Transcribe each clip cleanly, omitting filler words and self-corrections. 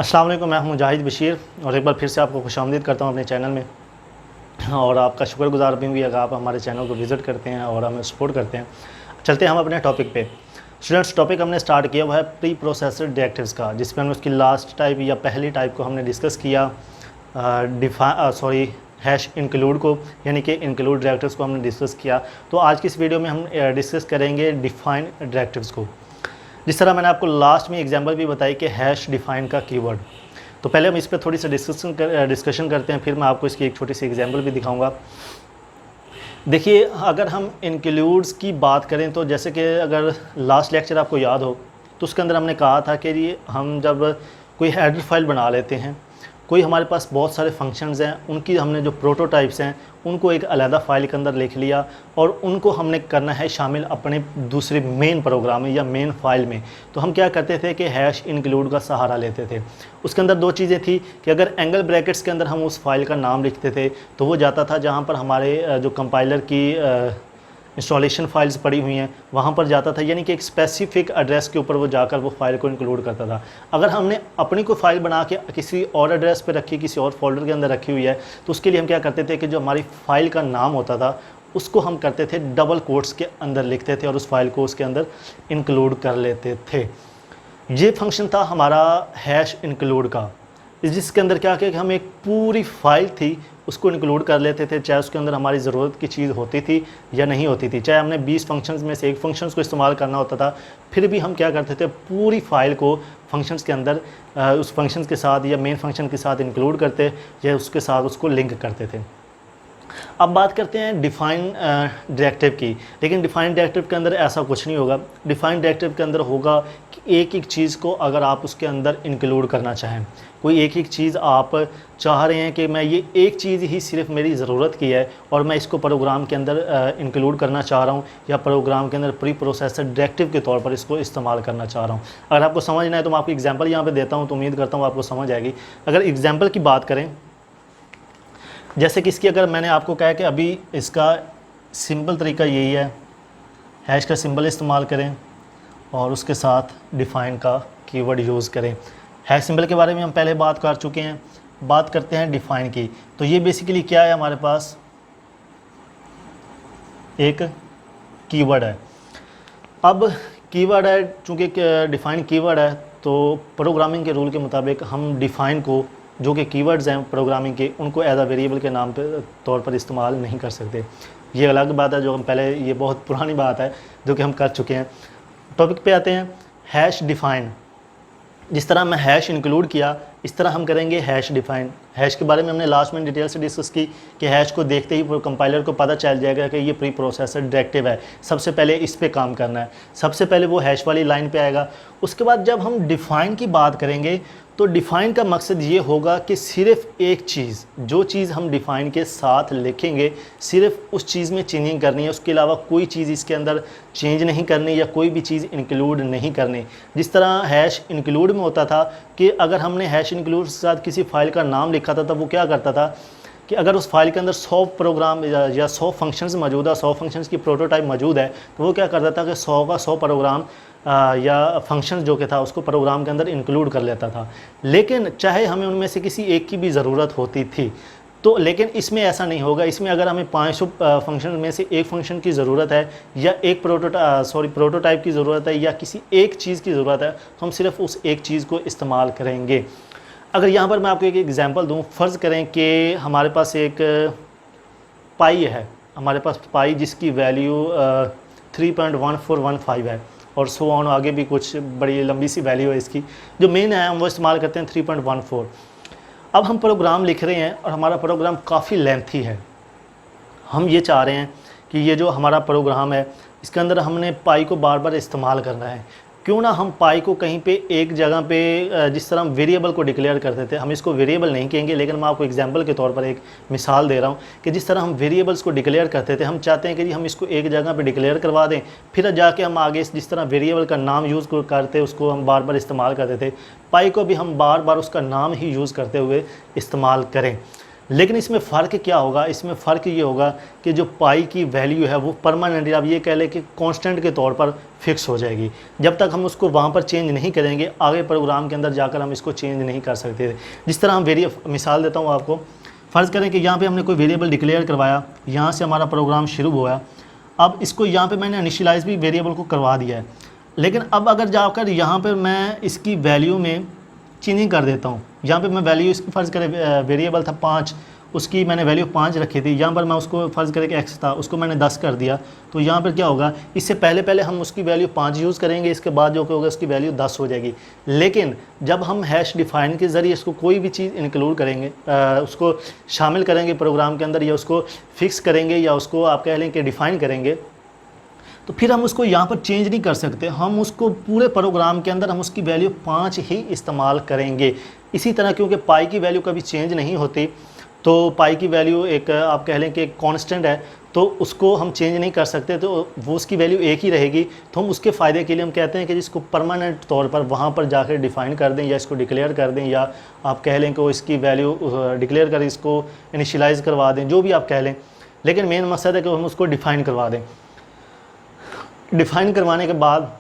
अस्सलाम वालेकुम, मैं हूं मुजाहिद बशीर और एक बार फिर से आपको खुशामदीद करता हूं अपने चैनल में। और आपका शुक्रगुजार भी हूँ अगर आप हमारे चैनल को विज़िट करते हैं और हमें सपोर्ट करते हैं। चलते हैं हम अपने टॉपिक पे। स्टूडेंट्स, टॉपिक हमने स्टार्ट किया हुआ है प्री प्रोसेसर डायरेक्टिव्स का, जिसमें हमने उसकी लास्ट टाइप या पहली टाइप को हमने डिस्कस किया, हैश इंक्लूड को, यानी कि इंक्लूड डायरेक्टिव्स को हमने डिस्कस किया। तो आज की इस वीडियो में हम डिस्कस करेंगे डिफ़ाइन डायरेक्टिव्स को। जिस तरह मैंने आपको लास्ट में एग्जांपल भी बताई कि हैश डिफ़ाइन का कीवर्ड। तो पहले हम इस पर थोड़ी सी डिस्कशन करते हैं, फिर मैं आपको इसकी एक छोटी सी एग्जांपल भी दिखाऊंगा। देखिए, अगर हम इंक्लूड्स की बात करें तो जैसे कि अगर लास्ट लेक्चर आपको याद हो तो उसके अंदर हमने कहा था कि ये हम जब कोई हेडर फाइल बना लेते हैं, कोई हमारे पास बहुत सारे फंक्शंस हैं, उनकी हमने जो प्रोटोटाइप्स हैं उनको एक अलहदा फ़ाइल के अंदर लिख लिया और उनको हमने करना है शामिल अपने दूसरे मेन प्रोग्राम में या मेन फाइल में। तो हम क्या करते थे कि हैश इंक्लूड का सहारा लेते थे। उसके अंदर दो चीज़ें थी कि अगर एंगल ब्रैकेट्स के अंदर हम उस फाइल का नाम लिखते थे तो वो जाता था जहाँ पर हमारे जो कंपाइलर की इंस्टॉलेशन फाइल्स पड़ी हुई हैं वहाँ पर जाता था, यानी कि एक स्पेसिफिक एड्रेस के ऊपर वो जाकर वो फाइल को इंक्लूड करता था। अगर हमने अपनी कोई फाइल बना के किसी और एड्रेस पे रखी, किसी और फोल्डर के अंदर रखी हुई है, तो उसके लिए हम क्या करते थे कि जो हमारी फ़ाइल का नाम होता था उसको हम करते थे डबल कोट्स के अंदर लिखते थे और उस फाइल को उसके अंदर इंक्लूड कर लेते थे। ये फंक्शन था हमारा हैश इंक्लूड का, जिसके अंदर क्या किया कि हम एक पूरी फाइल थी उसको इंक्लूड कर लेते थे, चाहे उसके अंदर हमारी ज़रूरत की चीज़ होती थी या नहीं होती थी। चाहे हमने 20 फंक्शंस में से एक फंक्शंस को इस्तेमाल करना होता था, फिर भी हम क्या करते थे, पूरी फाइल को फंक्शंस के अंदर उस फंक्शंस के साथ या मेन फंक्शन के साथ इंक्लूड करते या उसके साथ उसको लिंक करते थे। अब बात करते हैं डिफ़ाइन डायरेक्टिव की। लेकिन डिफ़ाइन डायरेक्टिव के अंदर ऐसा कुछ नहीं होगा। डिफ़ाइन डायरेक्टिव के अंदर होगा कि एक एक चीज़ को अगर आप उसके अंदर इंक्लूड करना चाहें, कोई एक एक चीज़ आप चाह रहे हैं कि मैं ये एक चीज़ ही सिर्फ मेरी ज़रूरत की है और मैं इसको प्रोग्राम के अंदर इंक्लूड करना चाह रहा हूँ या प्रोग्राम के अंदर प्री प्रोसेसर डायरेक्टिव के तौर पर इसको इस्तेमाल करना चाह रहा हूँ। अगर आपको समझना है तो मैं आपको एग्जांपल यहाँ पे देता हूँ, तो उम्मीद करता हूँ आपको समझ आएगी। अगर एग्जांपल की बात करें, जैसे कि इसकी अगर मैंने आपको कहा कि अभी इसका सिंपल तरीका यही है, हैश का सिंबल इस्तेमाल करें और उसके साथ डिफ़ाइन का कीवर्ड यूज़ करें। हैश सिंबल के बारे में हम पहले बात कर चुके हैं, बात करते हैं डिफ़ाइन की। तो ये बेसिकली क्या है, हमारे पास एक कीवर्ड है। अब कीवर्ड है, चूँकि डिफ़ाइन कीवर्ड है तो प्रोग्रामिंग के रूल के मुताबिक हम डिफ़ाइन को, जो कि कीवर्ड्स हैं प्रोग्रामिंग के, उनको एज अ वेरिएबल के नाम पे तौर पर इस्तेमाल नहीं कर सकते। ये अलग बात है, जो हम पहले, ये बहुत पुरानी बात है जो कि हम कर चुके हैं। टॉपिक पे आते हैं, हैश डिफ़ाइन। जिस तरह मैं हैश इंक्लूड किया, इस तरह हम करेंगे हैश डिफ़ाइन। हैश के बारे में हमने लास्ट में डिटेल से डिस्कस की कि हैश को देखते ही कंपाइलर को पता चल जाएगा कि ये प्री प्रोसेसर डायरेक्टिव है, सबसे पहले इस पे काम करना है, सबसे पहले वो हैश वाली लाइन पे आएगा। उसके बाद जब हम डिफ़ाइन की बात करेंगे तो डिफ़ाइन का मकसद ये होगा कि सिर्फ़ एक चीज़, जो चीज़ हम डिफ़ाइन के साथ लिखेंगे, सिर्फ़ उस चीज़ में चेंजिंग करनी है, उसके अलावा कोई चीज़ इसके अंदर चेंज नहीं करनी या कोई भी चीज़ इंक्लूड नहीं करनी। जिस तरह हैश इंक्लूड में होता था कि अगर हमने हैश इंक्लूड के साथ किसी फ़ाइल का नाम लिखा था, तब वो क्या करता था कि अगर उस फाइल के अंदर 100 प्रोग्राम या 100 फंक्शंस मौजूद है, 100 फंक्शंस की प्रोटोटाइप मौजूद है, तो वो क्या करता था कि 100 का 100 प्रोग्राम या फंक्शंस जो कि था उसको प्रोग्राम के अंदर इंक्लूड कर लेता था। लेकिन चाहे हमें उनमें से किसी एक की भी ज़रूरत होती थी, तो लेकिन इसमें ऐसा नहीं होगा। इसमें अगर हमें 500 फंक्शन में से एक फंक्शन की ज़रूरत है या एक प्रोटोटाइप की ज़रूरत है या किसी एक चीज़ की ज़रूरत है, तो हम सिर्फ उस एक चीज़ को इस्तेमाल करेंगे। अगर यहाँ पर मैं आपको एक एग्जांपल दूँ, फ़र्ज़ करें कि हमारे पास एक पाई है, हमारे पास पाई जिसकी वैल्यू 3.1415 है और सो ऑन, आगे भी कुछ बड़ी लंबी सी वैल्यू है इसकी। जो मेन है हम वो इस्तेमाल करते हैं 3.14। अब हम प्रोग्राम लिख रहे हैं और हमारा प्रोग्राम काफ़ी लेंथी है। हम ये चाह रहे हैं कि ये जो हमारा प्रोग्राम है इसके अंदर हमने पाई को बार बार इस्तेमाल करना है। क्यों ना हम पाई को कहीं पे एक जगह पे, जिस तरह हम वेरिएबल को डिक्लेयर करते थे, हम इसको वेरिएबल नहीं कहेंगे, लेकिन मैं आपको एग्जांपल के तौर पर एक मिसाल दे रहा हूँ कि जिस तरह हम वेरिएबल्स को डिक्लेयर करते थे, हम चाहते हैं कि जी हम इसको एक जगह पे डिक्लेयर करवा दें, फिर जाके हम आगे जिस तरह वेरिएबल का नाम यूज़ करते उसको हम बार बार इस्तेमाल करते थे, पाई को भी हम बार बार उसका नाम ही यूज़ करते हुए इस्तेमाल करें। लेकिन इसमें फ़र्क क्या होगा, इसमें फ़र्क ये होगा कि जो पाई की वैल्यू है वो परमानेंटली, आप ये कह लें कि कांस्टेंट के तौर पर फिक्स हो जाएगी। जब तक हम उसको वहाँ पर चेंज नहीं करेंगे, आगे प्रोग्राम के अंदर जाकर हम इसको चेंज नहीं कर सकते। जिस तरह हम मिसाल देता हूँ आपको, फ़र्ज़ करें कि यहाँ पे हमने कोई वेरिएबल डिक्लेयर करवाया, यहाँ से हमारा प्रोग्राम शुरू हुआ। अब इसको यहाँ पे मैंने इनिशियलाइज़ भी वेरिएबल को करवा दिया है, लेकिन अब अगर जाकर यहाँ पर मैं इसकी वैल्यू में चेंजिंग कर देता हूँ, यहाँ पे मैं वैल्यू इसकी फ़र्ज़ करें वेरिएबल था 5, उसकी मैंने वैल्यू 5 रखी थी, यहाँ पर मैं उसको फ़र्ज़ करें कि x था, उसको मैंने 10 कर दिया। तो यहाँ पर क्या होगा, इससे पहले हम उसकी वैल्यू 5 यूज़ करेंगे, इसके बाद जो होगा उसकी वैल्यू 10 हो जाएगी। लेकिन जब हम हैश डिफ़ाइन के ज़रिए इसको कोई भी चीज़ इंक्लूड करेंगे, उसको शामिल करेंगे प्रोग्राम के अंदर, या उसको फिक्स करेंगे, या उसको आप कह लें कि डिफ़ाइन करेंगे, तो फिर हम उसको यहाँ पर चेंज नहीं कर सकते। हम उसको पूरे प्रोग्राम के अंदर हम उसकी वैल्यू 5 ही इस्तेमाल करेंगे। इसी तरह क्योंकि पाई की वैल्यू कभी चेंज नहीं होती, तो पाई की वैल्यू एक आप कह लें कि एक कांस्टेंट है, तो उसको हम चेंज नहीं कर सकते, तो वो उसकी वैल्यू एक ही रहेगी। तो हम उसके फ़ायदे के लिए हम कहते हैं कि जिसको परमानेंट तौर पर वहाँ पर जाकर डिफ़ाइन कर दें, या इसको डिक्लेयर कर दें, या आप कह लें कि वो इसकी वैल्यू डिक्लेयर कर इसको इनिशियलाइज़ करवा दें, जो भी आप कह लें। लेकिन मेन मकसद है कि हम उसको डिफ़ाइन करवा दें। डिफ़ाइन करवाने के बाद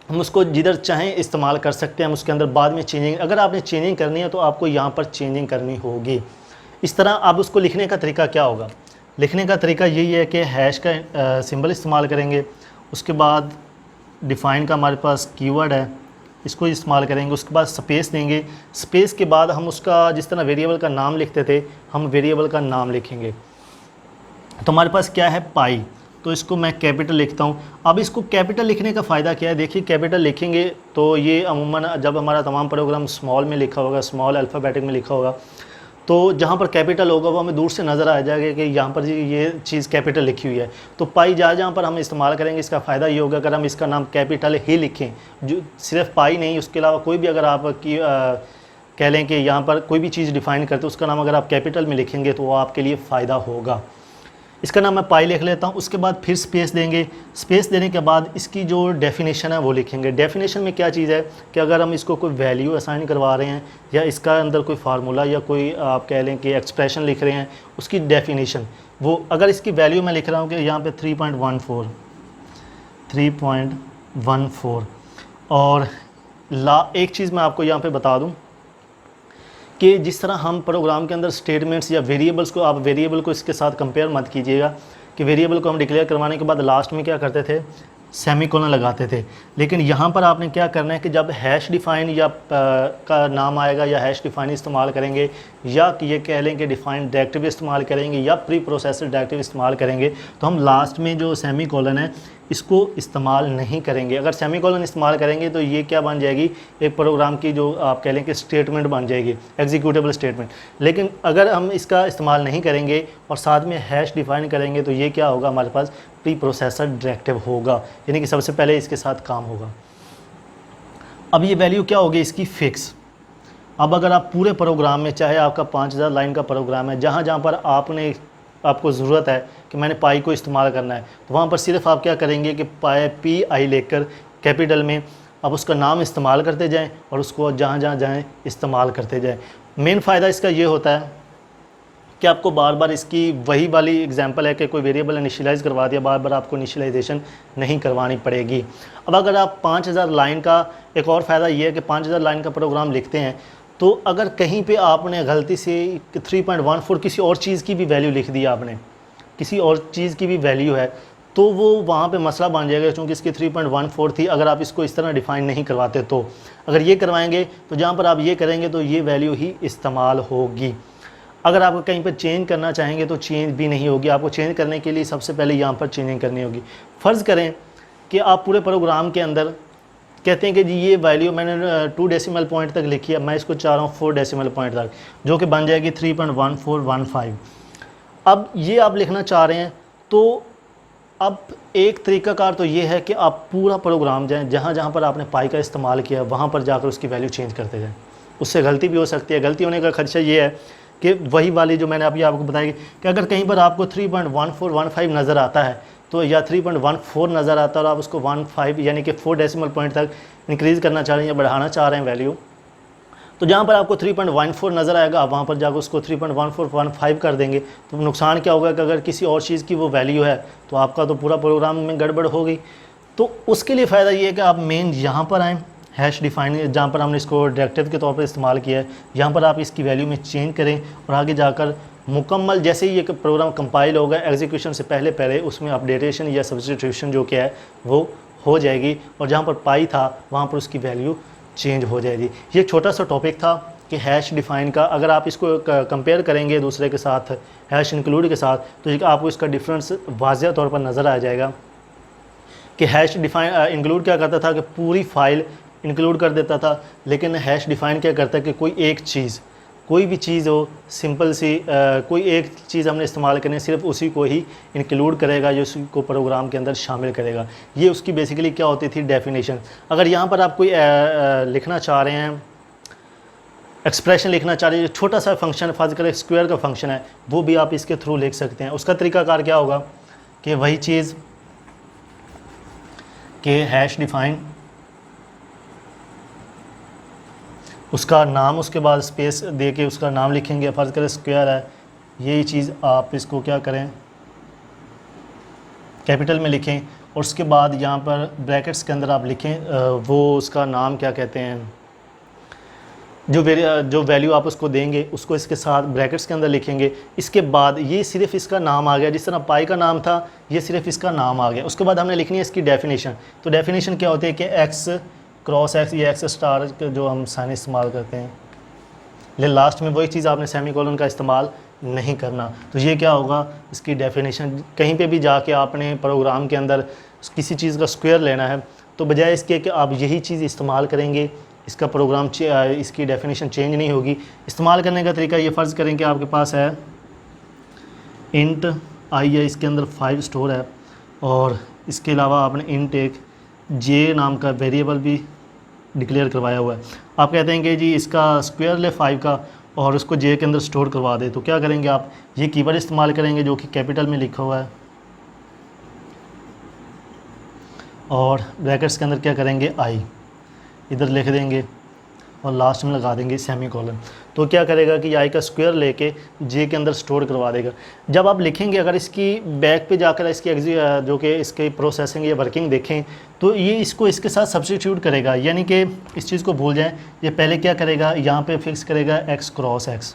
हम उसको जिधर चाहें इस्तेमाल कर सकते हैं। हम उसके अंदर बाद में चेंजिंग, अगर आपने चेंजिंग करनी है तो आपको यहाँ पर चेंजिंग करनी होगी। इस तरह अब उसको लिखने का तरीका क्या होगा, लिखने का तरीका यही है कि हैश का सिंबल इस्तेमाल करेंगे, उसके बाद डिफ़ाइन का हमारे पास कीवर्ड है, इसको इस्तेमाल करेंगे, उसके बाद स्पेस देंगे। स्पेस के बाद हम उसका जिस तरह वेरिएबल का नाम लिखते थे, हम वेरिएबल का नाम लिखेंगे। तो हमारे पास क्या है, पाई, तो इसको मैं कैपिटल लिखता हूँ। अब इसको कैपिटल लिखने का फ़ायदा क्या है, देखिए कैपिटल लिखेंगे तो ये अमूमन जब हमारा तमाम प्रोग्राम स्मॉल में लिखा होगा, स्मॉल अल्फ़ाबेटिक में लिखा होगा, तो जहाँ पर कैपिटल होगा वो हमें दूर से नज़र आ जाएगा कि यहाँ पर ये चीज़ कैपिटल लिखी हुई है। तो पाई जहाँ पर हम इस्तेमाल करेंगे, इसका फ़ायदा ये होगा अगर हम इसका नाम कैपिटल ही लिखें, जो सिर्फ पाई नहीं, उसके अलावा कोई भी अगर आप कह लें कि यहाँ पर कोई भी चीज़ डिफ़ाइन करते उसका नाम अगर आप कैपिटल में लिखेंगे तो वो आपके लिए फ़ायदा होगा। इसका नाम मैं पाई लिख लेता हूँ। उसके बाद फिर स्पेस देंगे। स्पेस देने के बाद इसकी जो डेफिनेशन है वो लिखेंगे। डेफिनेशन में क्या चीज़ है कि अगर हम इसको कोई वैल्यू असाइन करवा रहे हैं या इसका अंदर कोई फार्मूला या कोई आप कह लें कि एक्सप्रेशन लिख रहे हैं, उसकी डेफिनेशन वो अगर इसकी वैल्यू मैं लिख रहा हूँ कि यहाँ पे 3.14 और एक चीज़ मैं आपको यहाँ पे बता दूँ कि जिस तरह हम प्रोग्राम के अंदर स्टेटमेंट्स या वेरिएबल्स को, आप वेरिएबल को इसके साथ कंपेयर मत कीजिएगा कि वेरिएबल को हम डिक्लेयर करवाने के बाद लास्ट में क्या करते थे, सेमीकोलन लगाते थे। लेकिन यहाँ पर आपने क्या करना है कि जब हैश डिफ़ाइन या का नाम आएगा या हैश डिफ़ाइन इस्तेमाल करेंगे या ये कह लें कि डिफ़ाइन डायरेक्टिव इस्तेमाल करेंगे या प्री प्रोसेसर डायरेक्टिव इस्तेमाल करेंगे, तो हम लास्ट में जो सेमीकोलन है इसको इस्तेमाल नहीं करेंगे। अगर सेमीकोलन इस्तेमाल करेंगे तो ये क्या बन जाएगी, एक प्रोग्राम की जो आप कह लें कि स्टेटमेंट बन जाएगी, एग्जीक्यूटेबल स्टेटमेंट। लेकिन अगर हम इसका इस्तेमाल नहीं करेंगे और साथ में हैश डिफ़ाइन करेंगे तो ये क्या होगा, हमारे पास प्री प्रोसेसर डायरेक्टिव होगा, यानी कि सबसे पहले इसके साथ काम होगा। अब ये वैल्यू क्या होगी इसकी, फिक्स। अब अगर आप पूरे प्रोग्राम में, चाहे आपका 5000 लाइन का प्रोग्राम है, जहाँ जहाँ पर आपको ज़रूरत है कि मैंने पाई को इस्तेमाल करना है, तो वहाँ पर सिर्फ आप क्या करेंगे कि PI लेकर कैपिटल में आप उसका नाम इस्तेमाल करते जाएं और उसको जहाँ जहाँ जाएँ इस्तेमाल करते जाएं। मेन फ़ायदा इसका ये होता है कि आपको बार बार इसकी वही वाली एग्जांपल है कि कोई वेरिएबल इनिशियलाइज़ करवा दिया, बार बार आपको इनिशियलाइजेशन नहीं करवानी पड़ेगी। अब अगर आप 5000 लाइन का, एक और फ़ायदा ये है कि 5000 लाइन का प्रोग्राम लिखते हैं तो अगर कहीं पे आपने गलती से 3.14 किसी और चीज़ की भी वैल्यू लिख दी, आपने किसी और चीज़ की भी वैल्यू है, तो वो वहाँ पे मसला बन जाएगा, क्योंकि इसकी 3.14 थी। अगर आप इसको इस तरह डिफ़ाइन नहीं करवाते, तो अगर ये करवाएंगे तो जहाँ पर आप ये करेंगे तो ये वैल्यू ही इस्तेमाल होगी। अगर आप कहीं पर चेंज करना चाहेंगे तो चेंज भी नहीं होगी। आपको चेंज करने के लिए सबसे पहले यहाँ पर चेंजिंग करनी होगी। फ़र्ज़ करें कि आप पूरे प्रोग्राम के अंदर कहते हैं कि जी ये वैल्यू मैंने 2 डेसिमल पॉइंट तक लिखी है, मैं इसको चाह रहा हूँ 4 डेसिमल पॉइंट तक, जो कि बन जाएगी 3.1415। अब ये आप लिखना चाह रहे हैं तो अब एक तरीकाकार तो ये है कि आप पूरा प्रोग्राम जाएँ, जहाँ जहाँ पर आपने पाई का इस्तेमाल किया वहाँ पर जाकर उसकी वैल्यू चेंज करते जाएँ। उससे गलती भी हो सकती है। गलती होने का खदशा ये है कि वही वाली जो मैंने अभी आपको बताई कि अगर कहीं पर आपको 3.1415 नज़र आता है तो, या 3.14 नज़र आता है और आप उसको 15 यानी कि 4 डेसिमल पॉइंट तक इंक्रीज़ करना चाह रहे हैं या बढ़ाना चाह रहे हैं वैल्यू, तो जहाँ पर आपको 3.14 नज़र आएगा, आप वहाँ पर जाकर उसको 3.1415 कर देंगे। तो नुकसान क्या होगा कि अगर किसी और चीज़ की वो वैल्यू है तो आपका तो पूरा प्रोग्राम में गड़बड़ हो गई। तो उसके लिए फ़ायदा ये है कि आप मेन यहाँ पर आएँ, हैश डिफाइन जहाँ पर हमने इसको डायरेक्टिव के तौर पर इस्तेमाल किया है, यहाँ पर आप इसकी वैल्यू में चेंज करें और आगे जाकर मुकम्मल जैसे ही ये प्रोग्राम कंपाइल होगा एग्जीक्यूशन से पहले उसमें अपडेटेशन या सब्स्टिट्यूशन जो क्या है वो हो जाएगी, और जहाँ पर पाई था वहाँ पर उसकी वैल्यू चेंज हो जाएगी। ये एक छोटा सा टॉपिक था कि हैश डिफ़ाइन का अगर आप इसको कंपेयर करेंगे दूसरे के साथ, हैश इंक्लूड के साथ, तो आपको इसका डिफरेंस वाज़ेह तौर पर नज़र आ जाएगा कि हैश डिफ़ाइन इंक्लूड क्या करता था कि पूरी फाइल इंक्लूड कर देता था, लेकिन हैश डिफ़ाइन क्या करता है कि कोई एक चीज़, कोई भी चीज़ हो सिंपल सी कोई एक चीज़ हमने इस्तेमाल करनी है, सिर्फ उसी को ही इंक्लूड करेगा, जो उसी को प्रोग्राम के अंदर शामिल करेगा। ये उसकी बेसिकली क्या होती थी, डेफिनेशन। अगर यहाँ पर आप कोई लिखना चाह रहे हैं, एक्सप्रेशन लिखना चाह रहे हैं, छोटा सा फंक्शन फर्ज करें स्क्वायर का फंक्शन है, वो भी आप इसके थ्रू लिख सकते हैं। उसका तरीकाकार क्या होगा कि वही चीज़ कि हैश डिफ़ाइन, उसका नाम, उसके बाद स्पेस दे के उसका नाम लिखेंगे, फ़र्ज़ करें स्क्वायर है, यही चीज़ आप इसको क्या करें कैपिटल में लिखें, और उसके बाद यहाँ पर ब्रैकेट्स के अंदर आप लिखें वो उसका नाम क्या कहते हैं, जो वैल्यू आप उसको देंगे उसको इसके साथ ब्रैकेट्स के अंदर लिखेंगे। इसके बाद ये सिर्फ इसका नाम आ गया, जिस तरह पाई का नाम था ये सिर्फ इसका नाम आ गया। उसके बाद हमने लिखनी है इसकी डेफिनेशन। तो डेफिनेशन क्या होती है कि एक्स क्रॉस एक्स या एक्स स्टार जो हम साइन इस्तेमाल करते हैं, लेकिन लास्ट में वही चीज़ आपने सेमीकोलन का इस्तेमाल नहीं करना। तो ये क्या होगा, इसकी डेफिनेशन। कहीं पे भी जाके आपने प्रोग्राम के अंदर किसी चीज़ का स्क्वायर लेना है तो बजाय इसके कि आप यही चीज़ इस्तेमाल करेंगे, इसका प्रोग्राम इसकी डेफिनेशन चेंज नहीं होगी। इस्तेमाल करने का तरीका ये फ़र्ज़ करें कि आपके पास है इंट आई है, इसके अंदर 5 स्टोर है, और इसके अलावा आपने इंट एक जे नाम का वेरिएबल भी डिक्लेयर करवाया हुआ है। आप कहते हैं कि जी इसका स्क्वायर ले 5 का और उसको जे के अंदर स्टोर करवा दे, तो क्या करेंगे आप, ये कीवर्ड इस्तेमाल करेंगे जो कि कैपिटल में लिखा हुआ है, और ब्रैकेट्स के अंदर क्या करेंगे आई इधर लिख देंगे और लास्ट में लगा देंगे सेमीकोलन। तो क्या करेगा कि आई का स्क्वायर लेके जे के अंदर स्टोर करवा देगा। जब आप लिखेंगे, अगर इसकी बैक पे जाकर इसकी जो कि इसकी प्रोसेसिंग या वर्किंग देखें तो ये इसको इसके साथ सब्स्टिट्यूट करेगा, यानी कि इस चीज़ को भूल जाएं। ये पहले क्या करेगा, यहाँ पे फिक्स करेगा एक्स क्रॉस एक्स,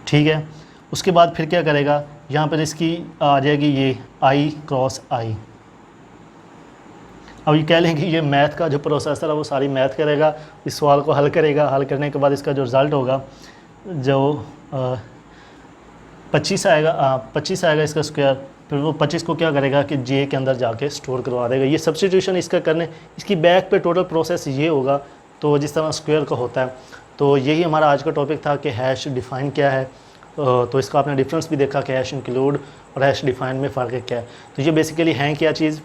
ठीक है। उसके बाद फिर क्या करेगा, यहाँ पर इसकी आ जाएगी ये आई क्रॉस आई। अब ये कह लें कि ये मैथ का जो प्रोसेसर है वो सारी मैथ करेगा, इस सवाल को हल करेगा। हल करने के बाद इसका जो रिज़ल्ट होगा जो 25 आएगा इसका स्क्वायर, फिर वो 25 को क्या करेगा कि जे के अंदर जाके स्टोर करवा देगा। ये सब्स्टिट्यूशन इसका करने, इसकी बैक पे टोटल प्रोसेस ये होगा, तो जिस तरह स्क्वायर का होता है। तो यही हमारा आज का टॉपिक था कि हैश डिफ़ाइन क्या है। तो इसका आपने डिफरेंस भी देखा कि हैश इंक्लूड और हैश डिफ़ाइन में फ़र्क क्या है। तो ये बेसिकली हैं क्या चीज़,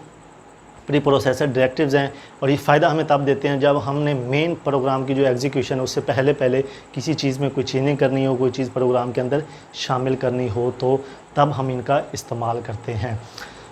प्री प्रोसेसर डायरेक्टिव्स हैं, और ये फ़ायदा हमें तब देते हैं जब हमने मेन प्रोग्राम की जो एग्जीक्यूशन है उससे पहले किसी चीज़ में कोई चेंजिंग करनी हो, कोई चीज़ प्रोग्राम के अंदर शामिल करनी हो, तो तब हम इनका इस्तेमाल करते हैं।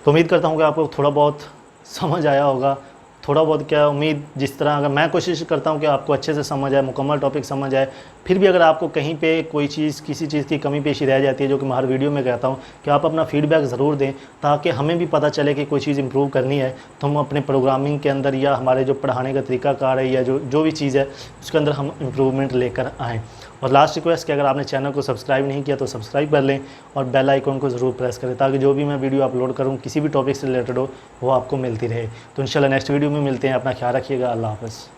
तो उम्मीद करता हूँ कि आपको थोड़ा बहुत समझ आया होगा। थोड़ा बहुत क्या उम्मीद, जिस तरह अगर मैं कोशिश करता हूँ कि आपको अच्छे से समझ आए, मुकम्मल टॉपिक समझ आए, फिर भी अगर आपको कहीं पे कोई चीज़, किसी चीज़ की कमी पेशी रह जाती है, जो कि मैं हर वीडियो में कहता हूँ कि आप अपना फीडबैक ज़रूर दें, ताकि हमें भी पता चले कि कोई चीज़ इंप्रूव करनी है, तो हम अपने प्रोग्रामिंग के अंदर या हमारे जो पढ़ाने का तरीकाकार है या जो भी चीज़ है उसके अंदर हम इम्प्रूवमेंट लेकर आएँ। और लास्ट रिक्वेस्ट कि अगर आपने चैनल को सब्सक्राइब नहीं किया तो सब्सक्राइब कर लें और बेल आइकॉन को ज़रूर प्रेस करें, ताकि जो भी मैं वीडियो अपलोड करूं किसी भी टॉपिक से रिलेटेड हो वो आपको मिलती रहे। तो इंशाल्लाह नेक्स्ट वीडियो में मिलते हैं। अपना ख्याल रखिएगा। अल्लाह हाफ़िज़।